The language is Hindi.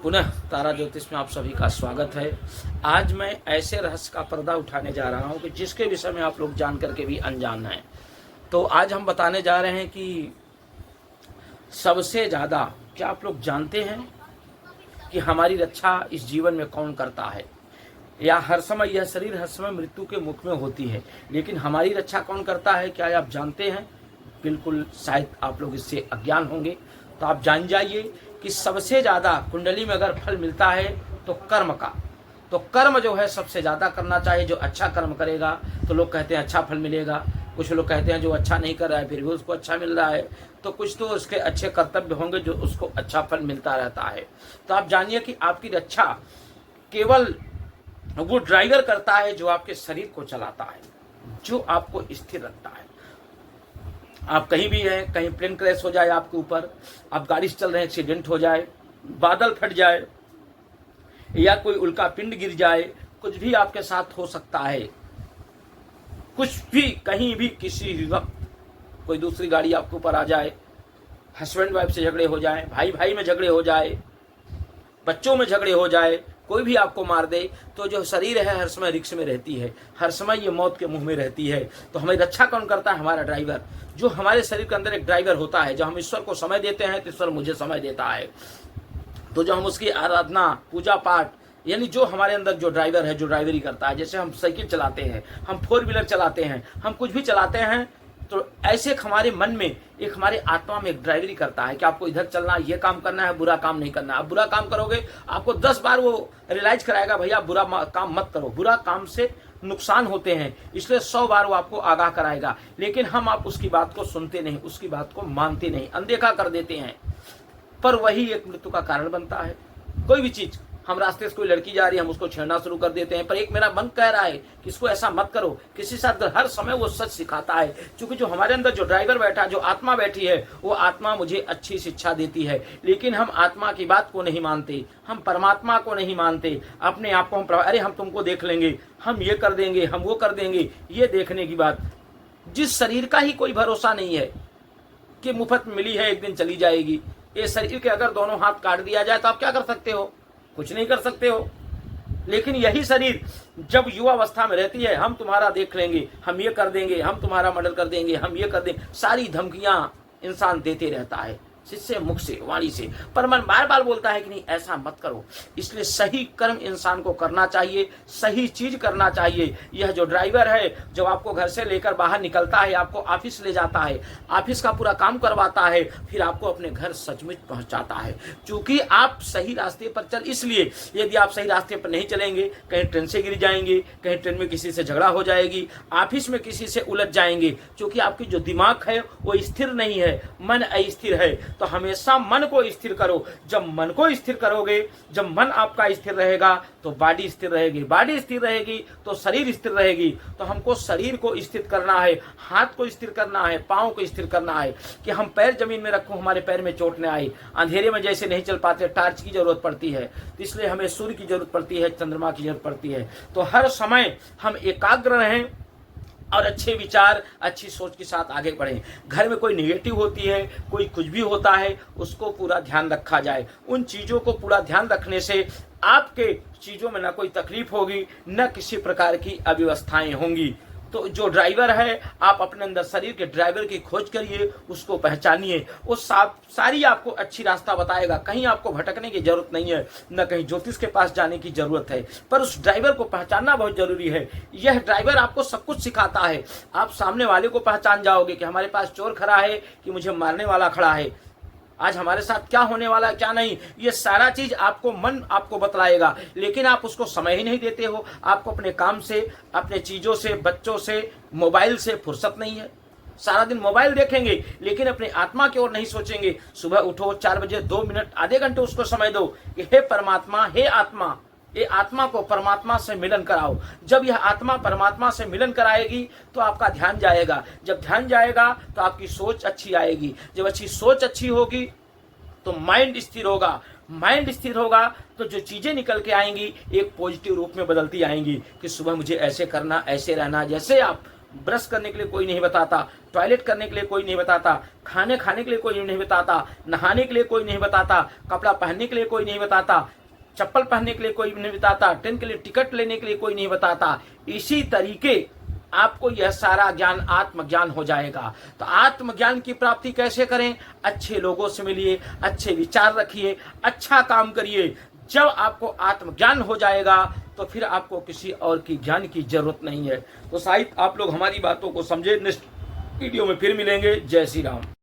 पुनः तारा ज्योतिष में आप सभी का स्वागत है। आज मैं ऐसे रहस्य का पर्दा उठाने जा रहा हूं कि जिसके विषय में आप लोग जान करके भी अनजान हैं। तो आज हम बताने जा रहे हैं कि सबसे ज़्यादा क्या आप लोग जानते हैं कि हमारी रक्षा इस जीवन में कौन करता है, या हर समय यह शरीर हर समय मृत्यु के मुख में होती है, लेकिन हमारी रक्षा कौन करता है, क्या आप जानते हैं? बिल्कुल शायद आप लोग इससे अज्ञान होंगे। तो आप जान जाइए कि सबसे ज़्यादा कुंडली में अगर फल मिलता है तो कर्म का, तो कर्म जो है सबसे ज़्यादा करना चाहिए। जो अच्छा कर्म करेगा तो लोग कहते हैं अच्छा फल मिलेगा, कुछ लोग कहते हैं जो अच्छा नहीं कर रहा है फिर भी उसको अच्छा मिल रहा है, तो कुछ तो उसके अच्छे कर्तव्य होंगे जो उसको अच्छा फल मिलता रहता है। तो आप जानिए कि आपकी रक्षा केवल वो ड्राइवर करता है जो आपके शरीर को चलाता है, जो आपको स्थिर रखता है। आप कहीं भी हैं, कहीं प्लेन क्रैश हो जाए आपके ऊपर, आप गाड़ी से चल रहे हैं एक्सीडेंट हो जाए, बादल फट जाए या कोई उल्का पिंड गिर जाए, कुछ भी आपके साथ हो सकता है। कुछ भी कहीं भी किसी भी वक्त कोई दूसरी गाड़ी आपके ऊपर आ जाए, हस्बैंड वाइफ से झगड़े हो जाए, भाई भाई में झगड़े हो जाए, बच्चों में झगड़े हो जाए, कोई भी आपको मार दे, तो जो शरीर है हर समय रिक्स में रहती है, हर समय ये मौत के मुंह में रहती है। तो हमारी रक्षा कौन करता है? हमारा ड्राइवर। जो हमारे शरीर के अंदर एक ड्राइवर होता है, जब हम ईश्वर को समय देते हैं तो ईश्वर मुझे समय देता है। तो जो हम उसकी आराधना पूजा पाठ, यानी जो हमारे अंदर जो ड्राइवर है, जो ड्राइवरी करता है, जैसे हम साइकिल चलाते हैं, हम 4 व्हीलर चलाते हैं, हम कुछ भी चलाते हैं, तो ऐसे हमारे मन में एक हमारे आत्मा में एक ड्राइवरी करता है कि आपको इधर चलना है, ये काम करना है, बुरा काम नहीं करना है। आप बुरा काम करोगे आपको 10 बार वो रियलाइज कराएगा भैया बुरा काम मत करो, बुरा काम से नुकसान होते हैं, इसलिए 100 बार वो आपको आगाह कराएगा। लेकिन हम आप उसकी बात को सुनते नहीं, उसकी बात को मानते नहीं, अनदेखा कर देते हैं, पर वही एक मृत्यु का कारण बनता है। कोई भी चीज, हम रास्ते से कोई लड़की जा रही है, हम उसको छेड़ना शुरू कर देते हैं, पर एक मेरा मन कह रहा है कि इसको ऐसा मत करो। किसी साथ हर समय वो सच सिखाता है, क्योंकि जो हमारे अंदर जो ड्राइवर बैठा, जो आत्मा बैठी है, वो आत्मा मुझे अच्छी शिक्षा देती है। लेकिन हम आत्मा की बात को नहीं मानते, हम परमात्मा को नहीं मानते, अपने आप को हम अरे हम तुमको देख लेंगे, हम ये कर देंगे, हम वो कर देंगे, ये देखने की बात। जिस शरीर का ही कोई भरोसा नहीं है कि मुफ्त मिली है एक दिन चली जाएगी, ये शरीर के अगर दोनों हाथ काट दिया जाए तो आप क्या कर सकते हो? कुछ नहीं कर सकते हो। लेकिन यही शरीर जब युवा अवस्था में रहती है, हम तुम्हारा देख लेंगे, हम ये कर देंगे, हम तुम्हारा मर्डर कर देंगे, हम ये कर देंगे, सारी धमकियां इंसान देते रहता है, जिससे मुख से वाणी से, पर मन बार बार बोलता है कि नहीं ऐसा मत करो। इसलिए सही कर्म इंसान को करना चाहिए, सही चीज करना चाहिए। यह जो ड्राइवर है, जब आपको घर से लेकर बाहर निकलता है, आपको ऑफिस ले जाता है, ऑफिस का पूरा काम करवाता है, फिर आपको अपने घर सचमुच पहुंचाता है, क्योंकि आप सही रास्ते पर चल। इसलिए यदि आप सही रास्ते पर नहीं चलेंगे, कहीं ट्रेन से गिर जाएंगे, कहीं ट्रेन में किसी से झगड़ा हो जाएगी, ऑफिस में किसी से उलझ जाएंगे, क्योंकि आपकी जो दिमाग है वो स्थिर नहीं है, मन अस्थिर है। तो हमेशा मन को स्थिर करो। जब मन को स्थिर करोगे, जब मन आपका स्थिर रहेगा तो बॉडी स्थिर रहेगी, बॉडी स्थिर रहेगी तो शरीर स्थिर रहेगी। तो हमको शरीर को स्थिर करना है, हाथ को स्थिर करना है, पांव को स्थिर करना है कि हम पैर जमीन में रखूं, हमारे पैर में चोट न आए। अंधेरे में जैसे नहीं चल पाते, टार्च की जरूरत पड़ती है, तो इसलिए हमें सूर्य की जरूरत पड़ती है, चंद्रमा की जरूरत पड़ती है। तो हर समय हम एकाग्र रहें और अच्छे विचार, अच्छी सोच के साथ आगे बढ़ें। घर में कोई नेगेटिव होती है, कोई कुछ भी होता है, उसको पूरा ध्यान रखा जाए। उन चीज़ों को पूरा ध्यान रखने से आपके चीज़ों में ना कोई तकलीफ होगी, न किसी प्रकार की अव्यवस्थाएं होंगी। तो जो ड्राइवर है, आप अपने अंदर शरीर के ड्राइवर की खोज करिए, उसको पहचानिए, वो सारी आपको अच्छी रास्ता बताएगा। कहीं आपको भटकने की जरूरत नहीं है, न कहीं ज्योतिष के पास जाने की जरूरत है, पर उस ड्राइवर को पहचानना बहुत जरूरी है। यह ड्राइवर आपको सब कुछ सिखाता है। आप सामने वाले को पहचान जाओगे कि हमारे पास चोर खड़ा है कि मुझे मारने वाला खड़ा है, आज हमारे साथ क्या होने वाला है क्या नहीं, ये सारा चीज आपको मन आपको बतलाएगा। लेकिन आप उसको समय ही नहीं देते हो। आपको अपने काम से, अपने चीजों से, बच्चों से, मोबाइल से फुर्सत नहीं है। सारा दिन मोबाइल देखेंगे लेकिन अपनी आत्मा की ओर नहीं सोचेंगे। सुबह उठो, 4 बजे 2 मिनट आधे घंटे उसको समय दो कि हे परमात्मा, हे आत्मा, ये आत्मा को परमात्मा से मिलन कराओ। जब यह आत्मा परमात्मा से मिलन कराएगी तो आपका ध्यान जाएगा। जब ध्यान जाएगा तो आपकी सोच अच्छी आएगी। जब अच्छी सोच अच्छी होगी तो माइंड स्थिर होगा। माइंड स्थिर होगा तो जो चीजें निकल के आएंगी एक पॉजिटिव रूप में बदलती आएंगी कि सुबह मुझे ऐसे करना, ऐसे रहना। जैसे आप ब्रश करने के लिए कोई नहीं बताता, टॉयलेट करने के लिए कोई नहीं बताता, खाने खाने के लिए कोई नहीं बताता, नहाने के लिए कोई नहीं बताता, कपड़ा पहनने के लिए कोई नहीं बताता, चप्पल पहनने के लिए कोई नहीं बताता, ट्रेन के लिए टिकट लेने के लिए कोई नहीं बताता। इसी तरीके आपको यह सारा ज्ञान आत्मज्ञान हो जाएगा। तो आत्मज्ञान की प्राप्ति कैसे करें? अच्छे लोगों से मिलिए, अच्छे विचार रखिए, अच्छा काम करिए। जब आपको आत्मज्ञान हो जाएगा तो फिर आपको किसी और की ज्ञान की जरूरत नहीं है। तो शायद आप लोग हमारी बातों को समझे। नेक्स्ट वीडियो में फिर मिलेंगे। जय श्री राम।